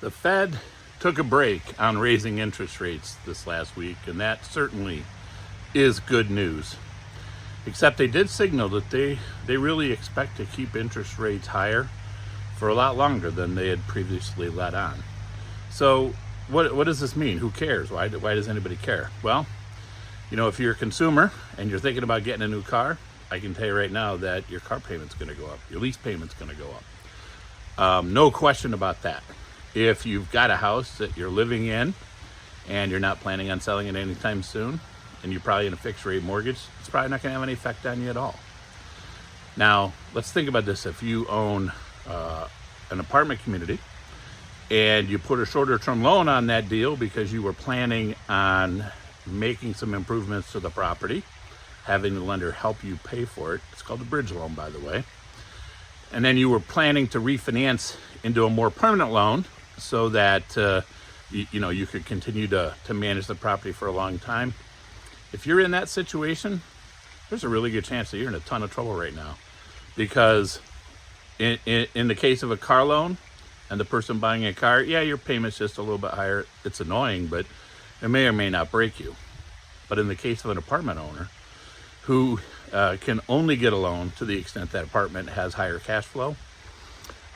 The Fed took a break on raising interest rates this last week, and that certainly is good news. Except they did signal that they really expect to keep interest rates higher for a lot longer than they had previously let on. So what does this mean? Who cares? Why does anybody care? Well, if you're a consumer and you're thinking about getting a new car, I can tell you right now that your car payment's going to go up. Your lease payment's going to go up. No question about that. If you've got a house that you're living in and you're not planning on selling it anytime soon, and you're probably in a fixed rate mortgage, it's probably not going to have any effect on you at all. Now, let's think about this. If you own an apartment community and you put a shorter term loan on that deal because you were planning on making some improvements to the property, having the lender help you pay for it. It's called a bridge loan, by the way. And then you were planning to refinance into a more permanent loan so that you could continue to manage the property for a long time. If you're in that situation, there's a really good chance that you're in a ton of trouble right now, because in the case of a car loan and the person buying a car, yeah, your payment's just a little bit higher. It's annoying, but it may or may not break you. But in the case of an apartment owner who can only get a loan to the extent that apartment has higher cash flow,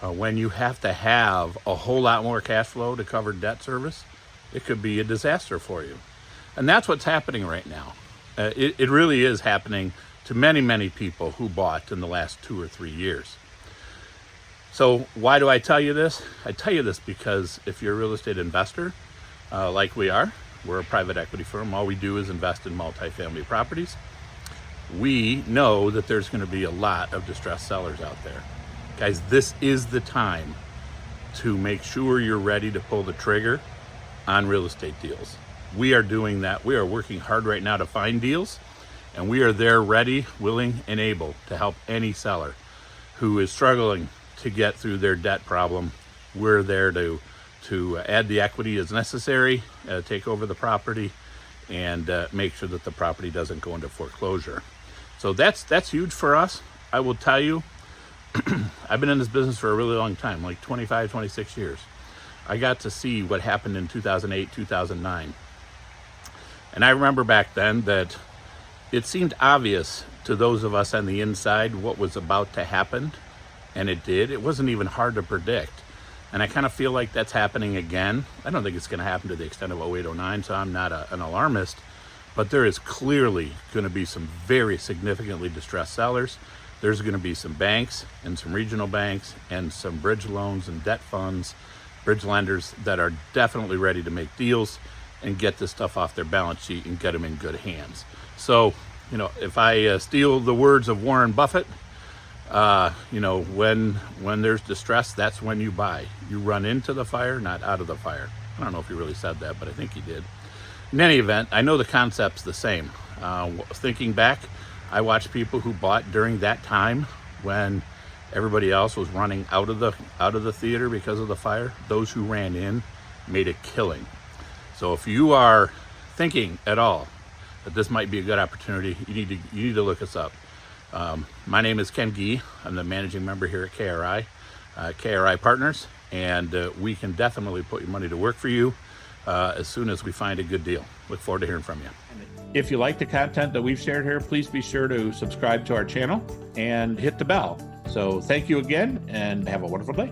when you have to have a whole lot more cash flow to cover debt service, it could be a disaster for you. And that's what's happening right now. It really is happening to many, many people who bought in the last 2 or 3 years. So why do I tell you this? I tell you this because if you're a real estate investor, like we are, we're a private equity firm. All we do is invest in multifamily properties. We know that there's going to be a lot of distressed sellers out there. Guys, this is the time to make sure you're ready to pull the trigger on real estate deals. We are doing that. We are working hard right now to find deals, and we are there ready, willing, and able to help any seller who is struggling to get through their debt problem. We're there to add the equity as necessary, take over the property, and make sure that the property doesn't go into foreclosure. So that's huge for us. I will tell you, I've been in this business for a really long time, like 25, 26 years. I got to see what happened in 2008, 2009. And I remember back then that it seemed obvious to those of us on the inside what was about to happen, and it did. It wasn't even hard to predict. And I kind of feel like that's happening again. I don't think it's going to happen to the extent of 08, 09, so I'm not an alarmist. But there is clearly going to be some very significantly distressed sellers. There's going to be some banks and some regional banks and some bridge loans and debt funds, bridge lenders that are definitely ready to make deals and get this stuff off their balance sheet and get them in good hands. So, if I steal the words of Warren Buffett, when there's distress, that's when you buy. You run into the fire, not out of the fire. I don't know if he really said that, but I think he did. In any event, I know the concept's the same. Thinking back, I watched people who bought during that time when everybody else was running out of the theater because of the fire. Those who ran in made a killing. So if you are thinking at all that this might be a good opportunity, you need to look us up. My name is Ken Gee. I'm the managing member here at KRI Partners, and we can definitely put your money to work for you as soon as we find a good deal. Look forward to hearing from you. If you like the content that we've shared here, please be sure to subscribe to our channel and hit the bell. So thank you again, and have a wonderful day.